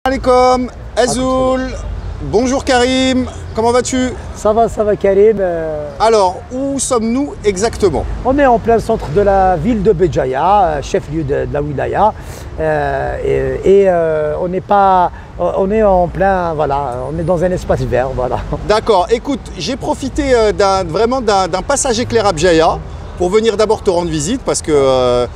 Alaikum, Azoul, bonjour Karim, comment vas-tu? Ça va Karim. Alors, où sommes-nous exactement? On est en plein centre de la ville de Béjaïa, chef-lieu de la wilaya. On est en plein, voilà, on est dans un espace vert, voilà. D'accord, écoute, j'ai profité vraiment d'un passage éclair à Béjaïa pour venir d'abord te rendre visite parce que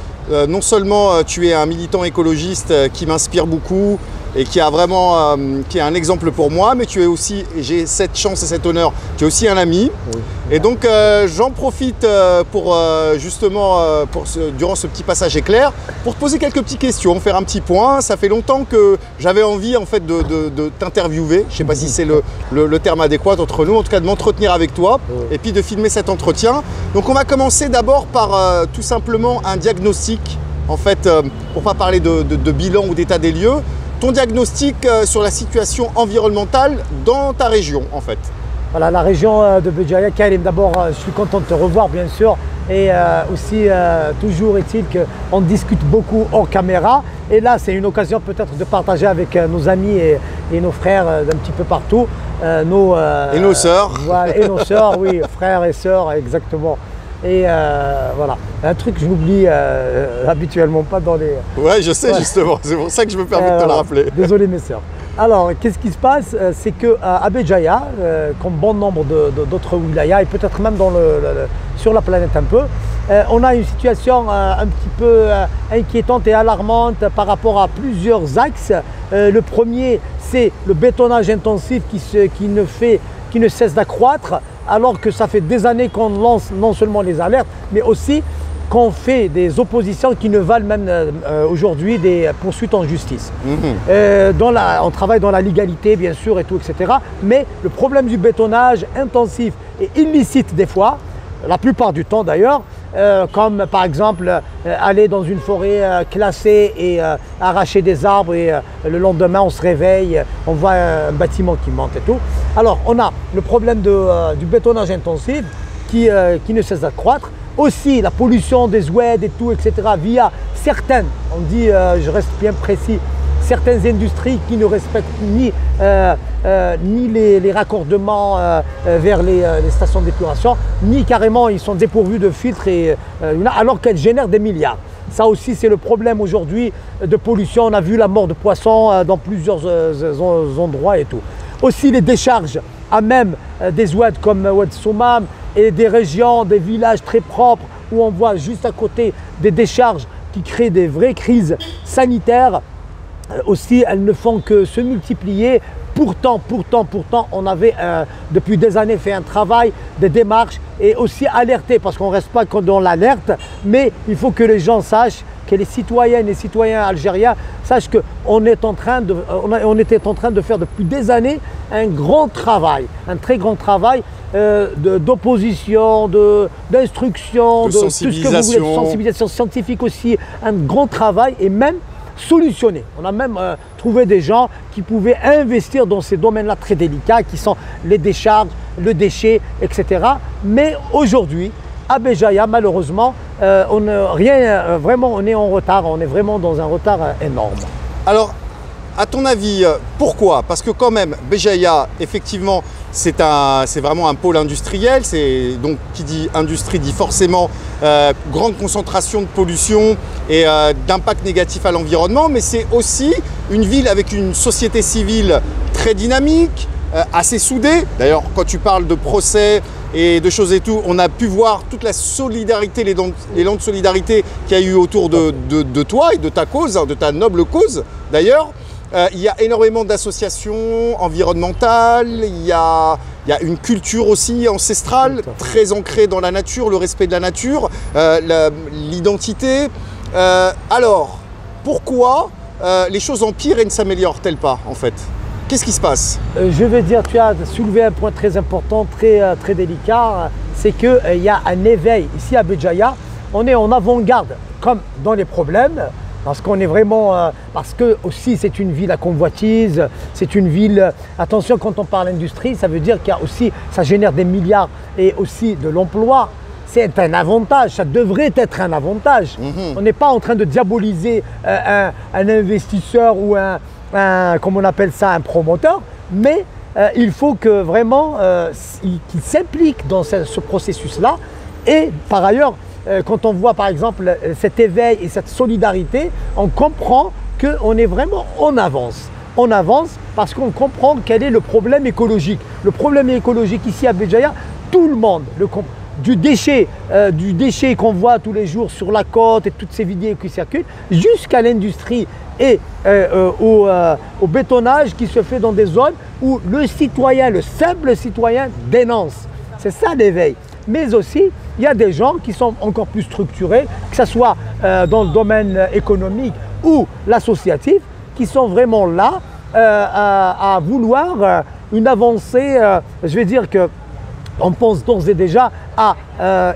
non seulement tu es un militant écologiste qui m'inspire beaucoup et qui a vraiment qui est un exemple pour moi, mais tu es aussi, j'ai cette chance et cet honneur, tu es aussi un ami. Oui. Et donc j'en profite pour justement durant ce petit passage éclair pour te poser quelques petites questions, faire un petit point. Ça fait longtemps que j'avais envie en fait de t'interviewer. Je ne sais pas si c'est le terme adéquat entre nous, en tout cas de m'entretenir avec toi et puis de filmer cet entretien. Donc on va commencer d'abord par tout simplement un diagnostic, en fait, pour ne pas parler de bilan ou d'état des lieux. Ton diagnostic sur la situation environnementale dans ta région, en fait. Voilà, la région de Béjaïa. Karim, d'abord, je suis content de te revoir, bien sûr. Et aussi, toujours est-il qu'on discute beaucoup hors caméra. Et là, c'est une occasion peut-être de partager avec nos amis et nos frères d'un petit peu partout. Et nos sœurs. Voilà, et nos sœurs, oui, frères et sœurs, exactement. Et voilà, un truc que je n'oublie habituellement pas dans les... Ouais, je sais justement, c'est pour ça que je me permets de te le rappeler. Désolé mes sœurs. Alors, qu'est-ce qui se passe? C'est qu'à Béjaïa, comme bon nombre d'autres wilayas, et peut-être même sur la planète un peu, on a une situation un petit peu inquiétante et alarmante par rapport à plusieurs axes. Le premier, c'est le bétonnage intensif qui ne cesse d'accroître, alors que ça fait des années qu'on lance non seulement les alertes, mais aussi qu'on fait des oppositions qui ne valent même aujourd'hui des poursuites en justice. On travaille dans la légalité, bien sûr, et tout, etc. Mais le problème du bétonnage intensif et illicite des fois, la plupart du temps d'ailleurs, comme par exemple aller dans une forêt classée et arracher des arbres et le lendemain on se réveille, on voit un bâtiment qui monte et tout. Alors on a le problème du bétonnage intensif qui ne cesse d'accroître. Aussi la pollution des oueds et tout, etc. via certaines, on dit, je reste bien précis, certaines industries qui ne respectent ni les raccordements vers les stations d'épuration, ni carrément ils sont dépourvus de filtres, alors qu'elles génèrent des milliards. Ça aussi c'est le problème aujourd'hui de pollution. On a vu la mort de poissons dans plusieurs endroits et tout. Aussi les décharges à même des oueds comme Oued Soumam et des régions, des villages très propres où on voit juste à côté des décharges qui créent des vraies crises sanitaires. Aussi, elles ne font que se multiplier. Pourtant, on avait depuis des années fait un travail, des démarches et aussi alerté, parce qu'on ne reste pas que dans l'alerte, mais il faut que les gens sachent, que les citoyennes et citoyens algériens sachent qu'on était en train de faire depuis des années un grand travail, un très grand travail d'opposition, d'instruction, de tout ce que vous voulez, de sensibilisation scientifique aussi, un grand travail et même solutionner. On a même trouvé des gens qui pouvaient investir dans ces domaines-là très délicats qui sont les décharges, le déchet, etc. Mais aujourd'hui, à Béjaïa, malheureusement, on est en retard, on est vraiment dans un retard énorme. Alors, à ton avis, pourquoi? Parce que quand même, Béjaïa, effectivement, c'est vraiment un pôle industriel. Donc, qui dit industrie dit forcément grande concentration de pollution et d'impact négatif à l'environnement. Mais c'est aussi une ville avec une société civile très dynamique, assez soudée. D'ailleurs, quand tu parles de procès et de choses et tout, on a pu voir toute la solidarité, l'élan de solidarité qu'il y a eu autour de toi et de ta cause, de ta noble cause d'ailleurs. Il y a énormément d'associations environnementales, il y a une culture aussi ancestrale, très ancrée dans la nature, le respect de la nature, l'identité. Alors, pourquoi les choses empirent et ne s'améliorent-elles pas en fait? Qu'est-ce qui se passe? Je veux dire, tu as soulevé un point très important, très délicat, c'est qu'il y a un éveil. Ici à Béjaïa, on est en avant-garde, comme dans les problèmes, parce qu'on est vraiment, parce que aussi c'est une ville à convoitise, c'est une ville, attention quand on parle industrie, ça veut dire qu'il y a aussi, ça génère des milliards et aussi de l'emploi. C'est un avantage, ça devrait être un avantage. On n'est pas en train de diaboliser un investisseur ou comme on appelle ça, un promoteur, mais il faut que vraiment qu'il s'implique dans ce processus-là. Et par ailleurs, quand on voit par exemple cet éveil et cette solidarité, on comprend qu'on est vraiment en avance. On avance parce qu'on comprend quel est le problème écologique. Le problème écologique ici à Béjaïa, tout le monde le comprend. Du déchet qu'on voit tous les jours sur la côte et toutes ces vidéos qui circulent, jusqu'à l'industrie et au bétonnage qui se fait dans des zones où le citoyen, le simple citoyen dénonce. C'est ça l'éveil. Mais aussi, il y a des gens qui sont encore plus structurés, que ce soit dans le domaine économique ou l'associatif, qui sont vraiment là à vouloir une avancée. Je vais dire que on pense d'ores et déjà à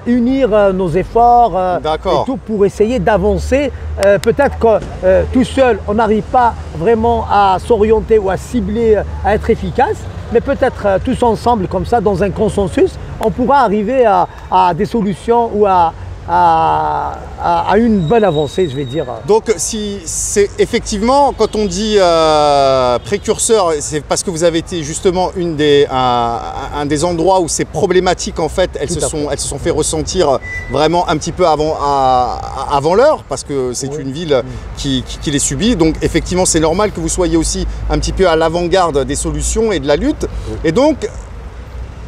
unir nos efforts et tout pour essayer d'avancer. Peut-être que tout seul, on n'arrive pas vraiment à s'orienter ou à cibler, à être efficace, mais peut-être tous ensemble, comme ça, dans un consensus, on pourra arriver à des solutions ou à une bonne avancée, je vais dire. Donc, si c'est effectivement, quand on dit précurseur, c'est parce que vous avez été justement un des endroits où ces problématiques, en fait, elles se sont fait ressentir vraiment un petit peu avant l'heure, parce que c'est une ville qui les subit. Donc, effectivement, c'est normal que vous soyez aussi un petit peu à l'avant-garde des solutions et de la lutte. Et donc,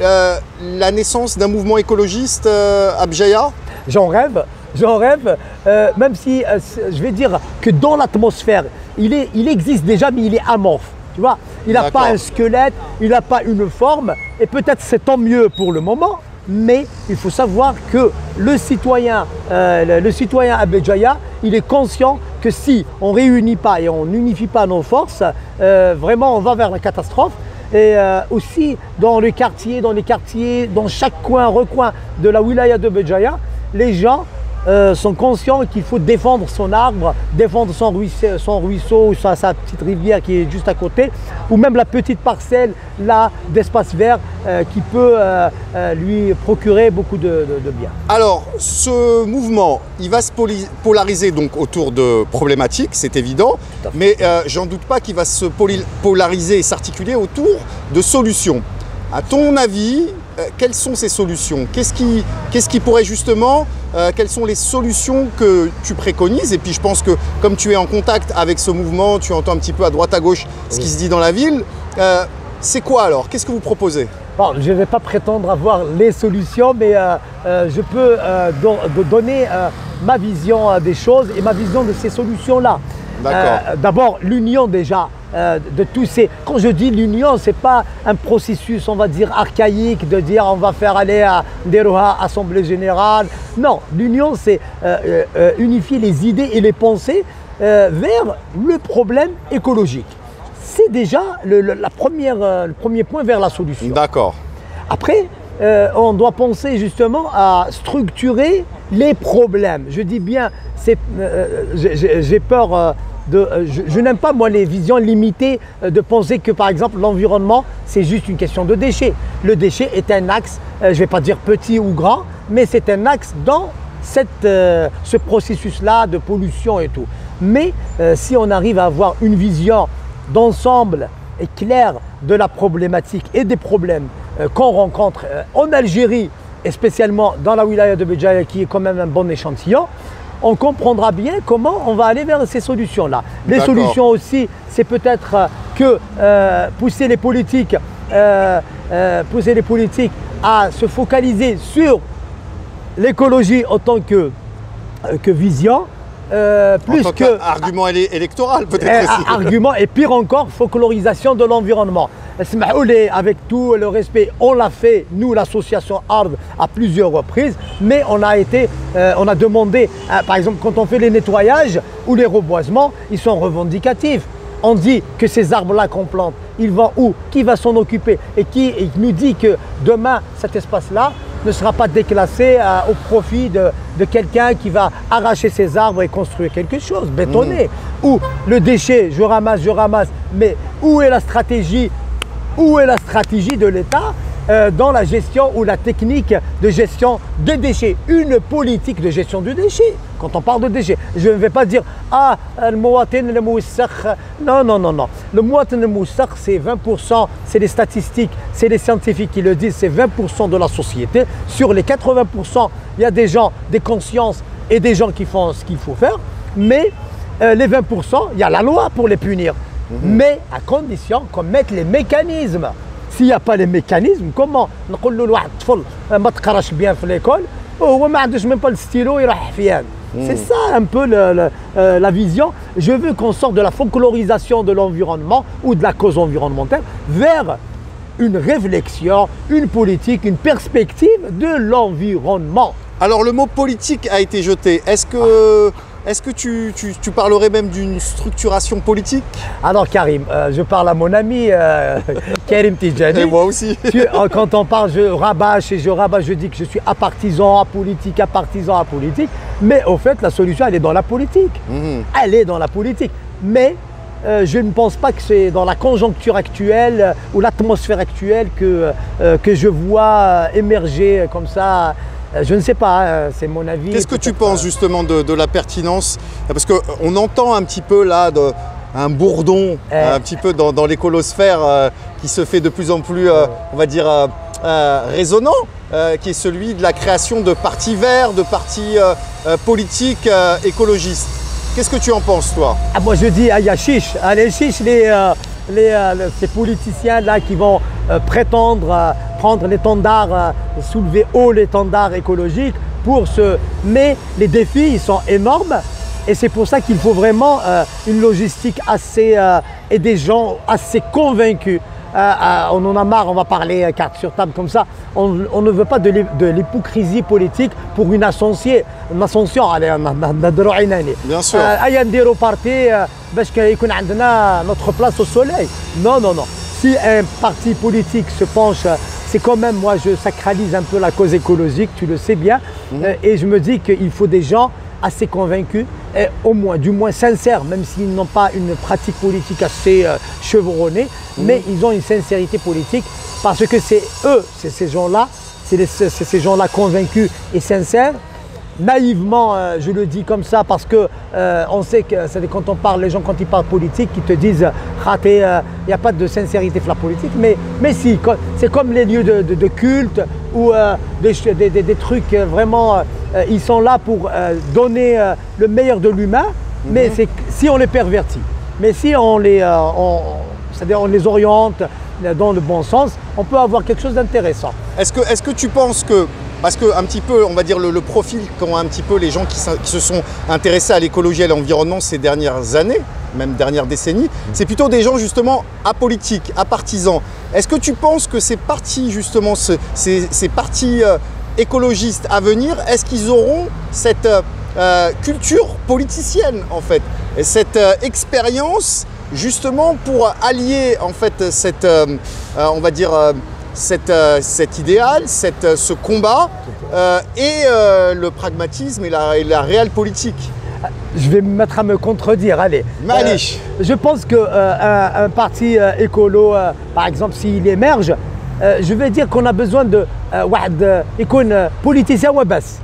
la naissance d'un mouvement écologiste à Béjaïa? J'en rêve, même si je vais dire que dans l'atmosphère, il existe déjà, mais il est amorphe. Tu vois, il n'a pas un squelette, il n'a pas une forme, et peut-être c'est tant mieux pour le moment, mais il faut savoir que le citoyen à Béjaïa, il est conscient que si on ne réunit pas et on n'unifie pas nos forces, vraiment on va vers la catastrophe. Et aussi dans les quartiers, dans chaque recoin de la wilaya de Béjaïa, les gens sont conscients qu'il faut défendre son arbre, défendre son ruisseau ou sa petite rivière qui est juste à côté, ou même la petite parcelle là d'espace vert qui peut lui procurer beaucoup de bien. Alors, ce mouvement, il va se polariser donc autour de problématiques, c'est évident, mais j'en doute pas qu'il va se polariser et s'articuler autour de solutions. À ton avis, quelles sont ces solutions? Qu'est-ce qui pourrait justement, quelles sont les solutions que tu préconises? Et puis je pense que comme tu es en contact avec ce mouvement, tu entends un petit peu à droite à gauche ce qui se dit dans la ville. C'est quoi alors? Qu'est-ce que vous proposez? Bon, je ne vais pas prétendre avoir les solutions, mais je peux donner ma vision des choses et ma vision de ces solutions-là. D'abord, l'union déjà de tous ces... Quand je dis l'union, ce n'est pas un processus, on va dire, archaïque, de dire on va faire aller à Deroha, Assemblée Générale. Non, l'union, c'est unifier les idées et les pensées vers le problème écologique. C'est déjà le premier point vers la solution. D'accord. Après, on doit penser justement à structurer les problèmes. Je dis bien, j'ai peur je n'aime pas moi les visions limitées de penser que par exemple l'environnement c'est juste une question de déchets. Le déchet est un axe, je ne vais pas dire petit ou grand, mais c'est un axe dans ce processus-là de pollution et tout. Mais si on arrive à avoir une vision d'ensemble et claire de la problématique et des problèmes qu'on rencontre en Algérie et spécialement dans la wilaya de Béjaïa qui est quand même un bon échantillon, on comprendra bien comment on va aller vers ces solutions-là. Les solutions aussi, c'est peut-être que pousser les politiques à se focaliser sur l'écologie en tant que vision, plus que argument électoral peut-être. Argument et pire encore, folklorisation de l'environnement. Avec tout le respect, on l'a fait, nous l'association ARD à plusieurs reprises, mais on a demandé, par exemple quand on fait les nettoyages ou les reboisements, ils sont revendicatifs. On dit que ces arbres-là qu'on plante, ils vont où? Qui va s'en occuper? Et qui nous dit que demain, cet espace-là ne sera pas déclassé au profit de quelqu'un qui va arracher ces arbres et construire quelque chose, bétonner. Ou le déchet, je ramasse, mais où est la stratégie de l'État dans la gestion ou la technique de gestion des déchets. Une politique de gestion de déchets. Quand on parle de déchets, je ne vais pas dire « Ah, le muwatin le moussakh ». Non, non, non, non. Le muwatin le moussakh, c'est 20%, c'est les statistiques, c'est les scientifiques qui le disent, c'est 20% de la société. Sur les 80%, il y a des gens, des consciences et des gens qui font ce qu'il faut faire. Mais les 20%, il y a la loi pour les punir. Mais à condition qu'on mette les mécanismes. S'il n'y a pas les mécanismes, comment on dit à un enfant, tu ne te bien à l'école, il n'a même pas le stylo, il est. C'est ça un peu la vision. Je veux qu'on sorte de la folklorisation de l'environnement ou de la cause environnementale vers une réflexion, une politique, une perspective de l'environnement. Alors le mot politique a été jeté. Est-ce que tu parlerais même d'une structuration politique? Alors Karim, je parle à mon ami Karim Tidjani. Et moi aussi. Quand on parle, je rabâche, je dis que je suis apartisan, apolitique, apartisan, apolitique. Mais au fait, la solution, elle est dans la politique. Elle est dans la politique. Mais je ne pense pas que c'est dans la conjoncture actuelle ou l'atmosphère actuelle que je vois émerger comme ça. Je ne sais pas, c'est mon avis. Qu'est-ce que tu penses justement de la pertinence? Parce qu'on entend un petit peu là un bourdon un petit peu dans l'écolosphère qui se fait de plus en plus, on va dire, résonnant, qui est celui de la création de partis verts, de partis politiques écologistes. Qu'est-ce que tu en penses, toi? Moi, je dis, il y a chiche. Allez, chiche ces politiciens-là qui vont prétendre prendre l'étendard, soulever haut l'étendard écologique mais les défis, ils sont énormes et c'est pour ça qu'il faut vraiment une logistique assez et des gens assez convaincus. On en a marre, on va parler carte sur table comme ça. On ne veut pas de l'hypocrisie politique pour une ascension. Bien sûr. Notre place au soleil. Non, non, non. Si un parti politique se penche, c'est quand même, moi je sacralise un peu la cause écologique, tu le sais bien, et je me dis qu'il faut des gens assez convaincus, et du moins sincères, même s'ils n'ont pas une pratique politique assez chevronnée, mais ils ont une sincérité politique parce que c'est eux, c'est ces gens-là, c'est ces gens-là convaincus et sincères. Naïvement, je le dis comme ça parce que on sait que quand on parle, les gens quand ils parlent politique, ils te disent il n'y a pas de sincérité pour la politique, mais si, c'est comme les lieux de culte ou des trucs vraiment, ils sont là pour donner le meilleur de l'humain, mais c'est si on les pervertit, mais si c'est-à-dire on les oriente dans le bon sens, on peut avoir quelque chose d'intéressant. Est-ce que tu penses que parce que un petit peu, on va dire le profil qu'ont un petit peu les gens qui se sont intéressés à l'écologie et à l'environnement ces dernières années, même dernières décennies, c'est plutôt des gens justement apolitiques, apartisans. Est-ce que tu penses que ces partis justement, ces partis écologistes à venir, est-ce qu'ils auront cette culture politicienne en fait, et cette expérience justement pour allier en fait cette, on va dire cet idéal, ce combat et le pragmatisme et la réelle politique? Je vais me mettre à me contredire, allez. Je pense qu'un parti écolo, par exemple, s'il émerge, je vais dire qu'on a besoin de politicien wabas.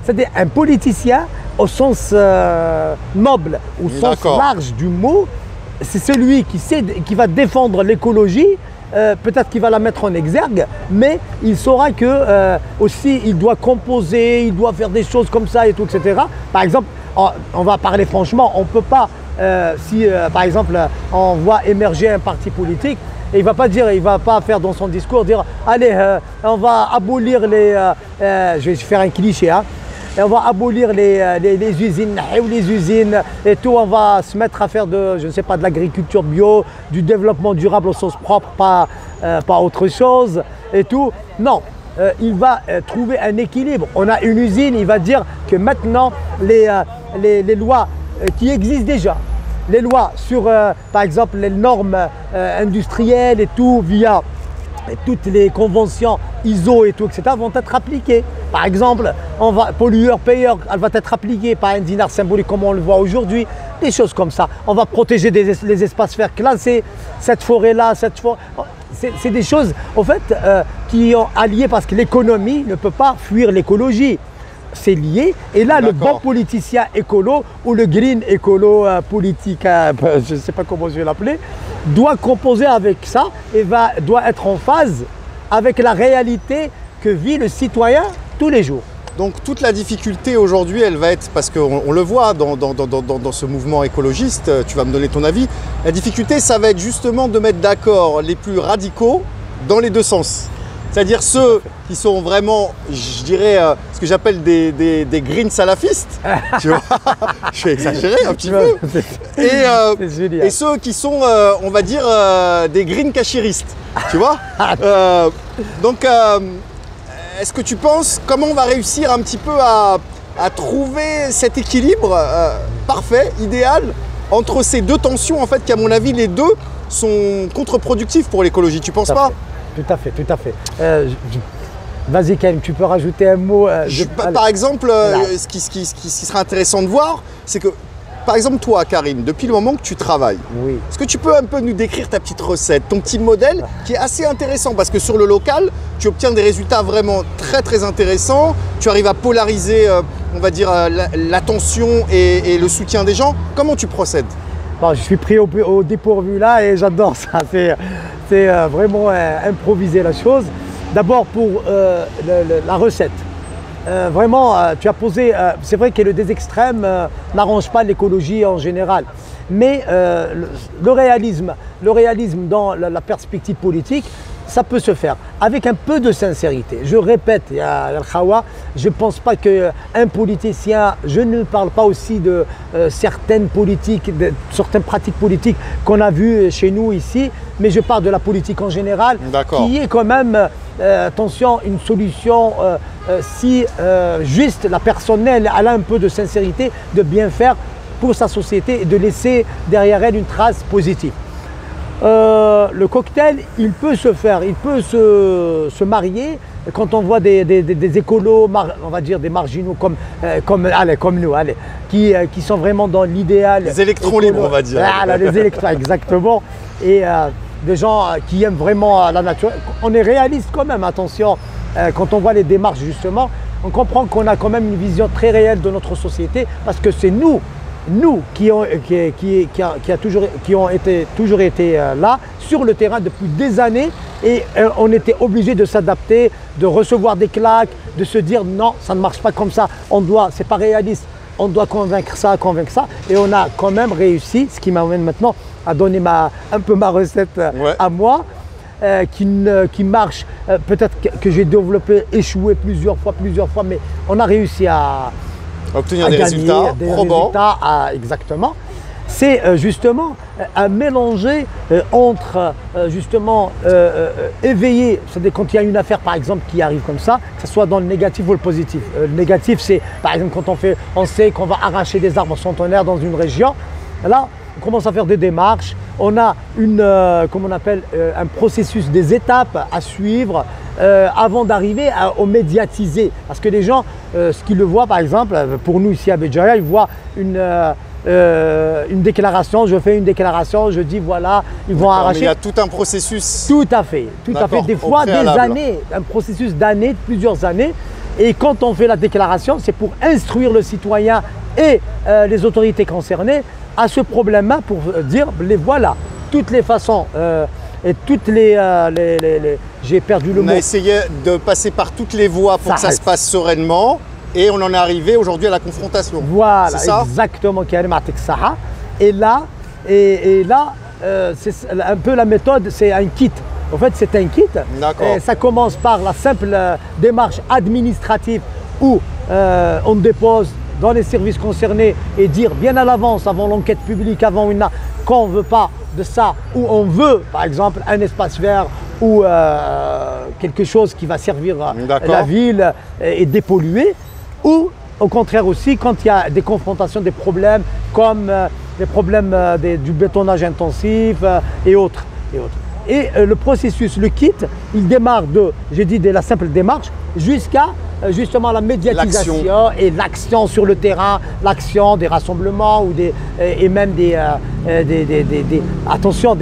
C'est-à-dire un politicien au sens noble, au sens large du mot, c'est celui qui va défendre l'écologie. Peut-être qu'il va la mettre en exergue, mais il saura que aussi il doit composer, il doit faire des choses comme ça et tout, etc. Par exemple, on va parler franchement, on ne peut pas, si par exemple on voit émerger un parti politique, et il ne va pas faire dans son discours dire allez, on va abolir je vais faire un cliché, hein, et on va abolir les usines et tout, on va se mettre à faire je ne sais pas, de l'agriculture bio, du développement durable au sens propre, pas autre chose et tout. Non, il va trouver un équilibre. On a une usine, il va dire que maintenant les lois qui existent déjà, les lois sur par exemple les normes industrielles et tout, via toutes les conventions ISO et tout, etc., vont être appliquées. Par exemple, pollueur-payeur, elle va être appliquée par un dinar symbolique comme on le voit aujourd'hui, des choses comme ça. On va protéger les espaces verts classés, cette forêt-là, c'est des choses, en fait, qui sont alliées parce que l'économie ne peut pas fuir l'écologie. C'est lié. Et là, le bon politicien écolo ou le green écolo politique, je ne sais pas comment je vais l'appeler, doit composer avec ça et doit être en phase avec la réalité que vit le citoyen tous les jours. Donc toute la difficulté aujourd'hui, elle va être, parce qu'on le voit dans ce mouvement écologiste, tu vas me donner ton avis, la difficulté, ça va être justement de mettre d'accord les plus radicaux dans les deux sens. C'est-à-dire ceux qui sont vraiment, je dirais, ce que j'appelle des green salafistes, tu vois, je vais exagérer un petit peu, et ceux qui sont, on va dire, des green cachiristes, tu vois. Donc, est-ce que tu penses, comment on va réussir un petit peu à trouver cet équilibre parfait, idéal, entre ces deux tensions, en fait, qui à mon avis, les deux sont contre-productifs pour l'écologie, tu penses pas ? Tout à fait, tout à fait. Vas-y Karim, tu peux rajouter un mot. Par exemple, ce qui serait intéressant de voir, c'est que, par exemple toi Karim, depuis le moment que tu travailles, est-ce que tu peux un peu nous décrire ta petite recette, ton petit modèle qui est assez intéressant parce que sur le local, tu obtiens des résultats vraiment très très intéressants, tu arrives à polariser, on va dire, l'attention et le soutien des gens. Comment tu procèdes ? Bon, je suis pris au dépourvu là et j'adore ça. C'est vraiment improviser la chose. D'abord pour la recette. Vraiment, tu as posé, c'est vrai que le des extrêmes n'arrange pas l'écologie en général. Mais le réalisme dans la perspective politique, ça peut se faire avec un peu de sincérité. Je répète, je ne pense pas qu'un politicien, je ne parle pas aussi de certaines pratiques politiques qu'on a vues chez nous ici, mais je parle de la politique en général, qui est quand même, attention, une solution si juste la personne, elle a un peu de sincérité, de bien faire pour sa société et de laisser derrière elle une trace positive. Le cocktail, il peut se faire, il peut se marier quand on voit des écolos, on va dire des marginaux comme nous, qui sont vraiment dans l'idéal. Les électrons libres, on va dire. Voilà, les électrons, exactement. Et des gens qui aiment vraiment la nature. On est réaliste quand même, attention, quand on voit les démarches justement, on comprend qu'on a quand même une vision très réelle de notre société parce que c'est nous qui ont toujours été là sur le terrain depuis des années et on était obligé de s'adapter, de recevoir des claques, de se dire non, ça ne marche pas comme ça, c'est pas réaliste, on doit convaincre ça et on a quand même réussi, ce qui m'amène maintenant à donner un peu ma recette à moi. Qui marche, peut-être que j'ai développé, échoué plusieurs fois, mais on a réussi à obtenir des résultats probants. Exactement. C'est justement à mélanger entre justement éveiller, c'est-à-dire quand il y a une affaire par exemple qui arrive comme ça, que ce soit dans le négatif ou le positif. Le négatif, c'est par exemple quand on sait qu'on va arracher des arbres centenaires dans une région, là on commence à faire des démarches, on a un processus, des étapes à suivre avant d'arriver au médiatiser. Parce que les gens, ce qu'ils le voient par exemple, pour nous ici à Béjaïa, ils voient une déclaration, je fais une déclaration, je dis voilà, ils vont arracher. Mais il y a tout un processus. Tout à fait. Des fois des années, un processus d'années, plusieurs années. Et quand on fait la déclaration, c'est pour instruire le citoyen et les autorités concernées à ce problème-là pour dire les voilà, toutes les façons et toutes j'ai perdu le mot. On a essayé de passer par toutes les voies pour que ça se passe sereinement et on en est arrivé aujourd'hui à la confrontation. Voilà, exactement. Et là, c'est un peu la méthode, c'est un kit. En fait, c'est un kit. Ça commence par la simple démarche administrative où on dépose dans les services concernés et dire bien à l'avance, avant l'enquête publique, qu'on ne veut pas de ça, ou on veut par exemple un espace vert ou quelque chose qui va servir la ville et dépolluer, ou au contraire aussi quand il y a des confrontations, des problèmes comme les problèmes du bétonnage intensif et autres. Et le processus, le kit, il démarre de la simple démarche jusqu'à justement la médiatisation et l'action sur le terrain, l'action des rassemblements et même des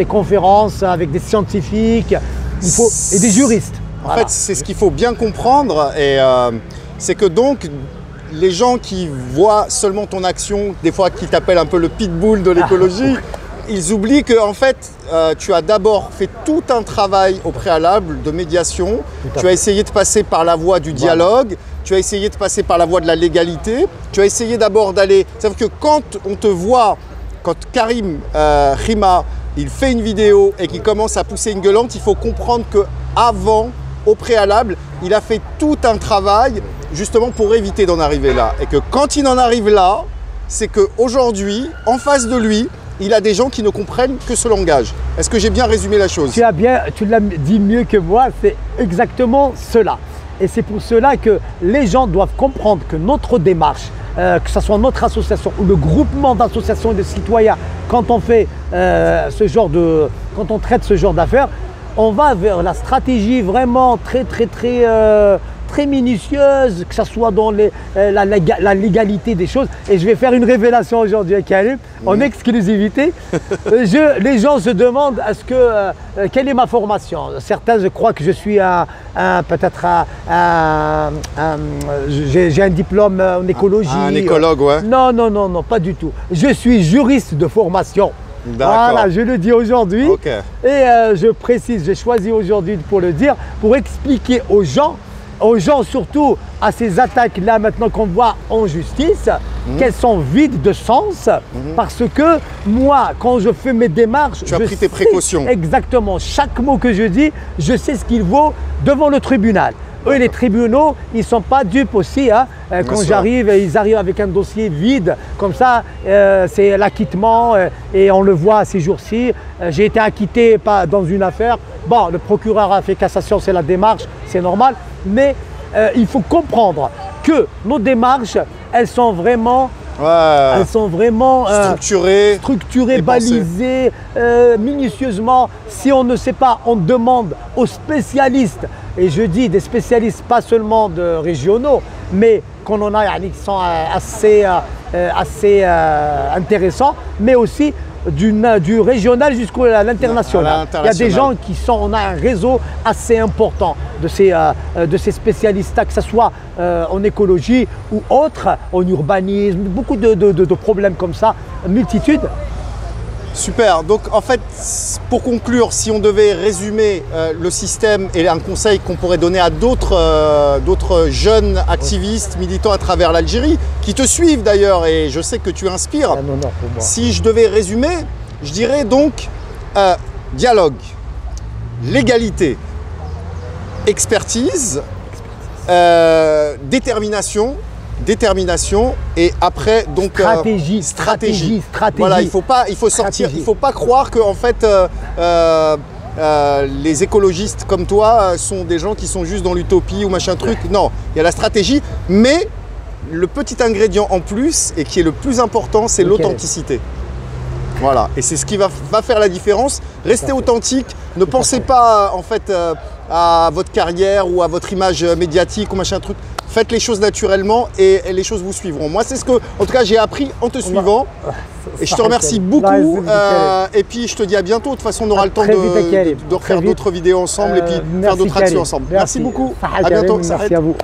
conférences avec des scientifiques et des juristes. En fait, c'est ce qu'il faut bien comprendre, et c'est que donc les gens qui voient seulement ton action, des fois qui t'appellent un peu le pitbull de l'écologie, ils oublient que en fait, tu as d'abord fait tout un travail au préalable de médiation. Tu as essayé de passer par la voie du dialogue, tu as essayé de passer par la voie de la légalité, tu as essayé d'abord d'aller... C'est-à-dire que quand on te voit, quand Karim Rima, il fait une vidéo et qu'il commence à pousser une gueulante, il faut comprendre que avant, au préalable, il a fait tout un travail justement pour éviter d'en arriver là. Et que quand il en arrive là, c'est qu'aujourd'hui, en face de lui, il a des gens qui ne comprennent que ce langage. Est-ce que j'ai bien résumé la chose? Tu l'as dit mieux que moi, c'est exactement cela. Et c'est pour cela que les gens doivent comprendre que notre démarche, que ce soit notre association ou le groupement d'associations et de citoyens, quand on fait quand on traite ce genre d'affaires, on va vers la stratégie vraiment très minutieuse, que ce soit dans la légalité des choses. Et je vais faire une révélation aujourd'hui à Karim, en exclusivité. Les gens se demandent quelle est ma formation. Certains, je crois que je suis j'ai un diplôme en écologie. Un écologue, ouais. Non, pas du tout. Je suis juriste de formation. Voilà, je le dis aujourd'hui. Okay. Et je précise, j'ai choisi aujourd'hui pour le dire, pour expliquer aux gens surtout à ces attaques-là maintenant qu'on voit en justice, qu'elles sont vides de sens, parce que moi, quand je fais mes démarches… Tu as pris tes précautions. Exactement. Chaque mot que je dis, je sais ce qu'il vaut devant le tribunal. Eux, les tribunaux, ils ne sont pas dupes aussi. Hein. Quand j'arrive, ils arrivent avec un dossier vide. Comme ça, c'est l'acquittement et on le voit ces jours-ci. J'ai été acquitté dans une affaire. Bon, le procureur a fait cassation, c'est la démarche, c'est normal. Mais il faut comprendre que nos démarches, elles sont vraiment… structurées, balisées, minutieusement. Si on ne sait pas, on demande aux spécialistes, et je dis des spécialistes pas seulement de régionaux, mais qu'on en a qui sont assez intéressants, mais aussi du régional jusqu'à l'international. Il y a des gens on a un réseau assez important de ces spécialistes, que ce soit en écologie ou autre, en urbanisme, beaucoup de problèmes comme ça, multitude. Super, donc en fait, pour conclure, si on devait résumer le système et un conseil qu'on pourrait donner à d'autres jeunes activistes, militants à travers l'Algérie, qui te suivent d'ailleurs, et je sais que tu inspires, pour moi. Si je devais résumer, je dirais donc dialogue, légalité, expertise, détermination, et après donc stratégie. Voilà, il faut pas croire que en fait les écologistes comme toi sont des gens qui sont juste dans l'utopie ou machin truc. Non, il y a la stratégie, mais le petit ingrédient en plus et qui est le plus important, c'est l'authenticité. Voilà, et c'est ce qui va faire la différence. Restez authentique, ne pensez pas en fait à votre carrière ou à votre image médiatique ou machin truc. Faites les choses naturellement et les choses vous suivront. Moi, c'est ce que, en tout cas, j'ai appris en te suivant. Et je te remercie beaucoup. Et puis, je te dis à bientôt. De toute façon, on aura le temps de faire d'autres vidéos ensemble et puis faire d'autres actions ensemble. Merci beaucoup. À bientôt. Merci à vous.